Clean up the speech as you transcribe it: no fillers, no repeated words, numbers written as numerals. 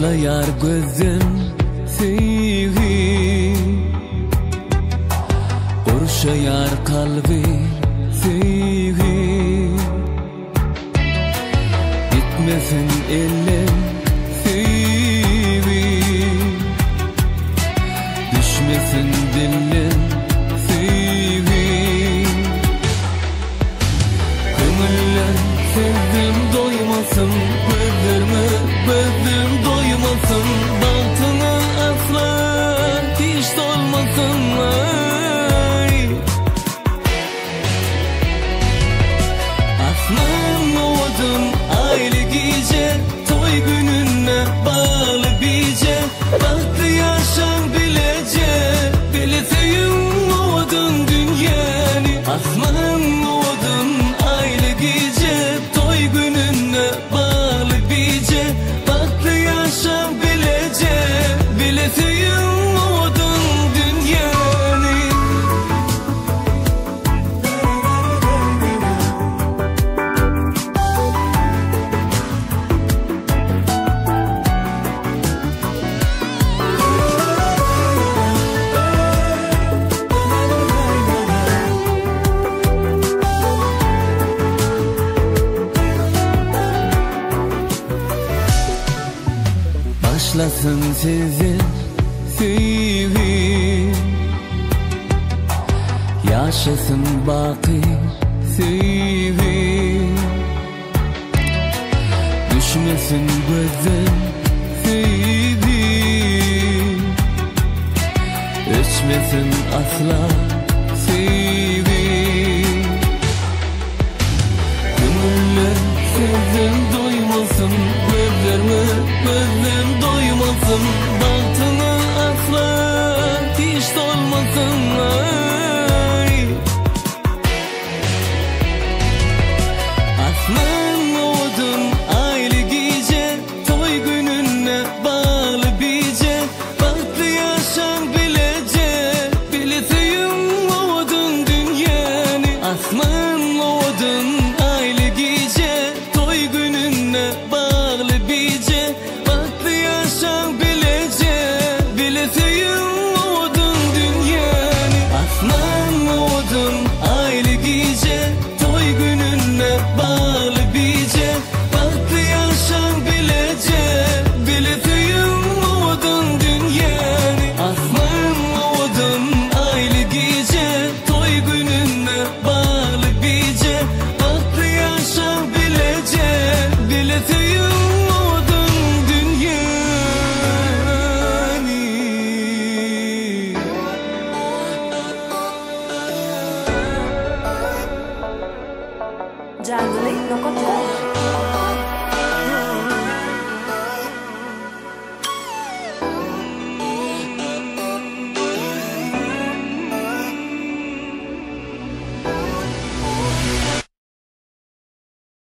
Ağlayar gözüm sevgi, kurşayar kalbi sevgi. Gitmesin elim sevgi, düşmesin dilim sevgi. Kömürler sevdim doymasın, gözüm doymasın, baltını asla hiç dolmasın. Aslan oğudum aile gece, toy gününe bağlı bice, bahtı yaşam bilece, bileseyim oğudum dünyani. Aslan oğudum aile gece, toy gününe bağlı bice, bahtı yaşam bilece, bileseyim oğudum dünyani. Başlasın sizin sevgi, yaşasın baki sevgi. Düşmesin gözüm sevgi, içmesin asla sevgi. Gönüller sevdim doymasın, gözüm doymasın,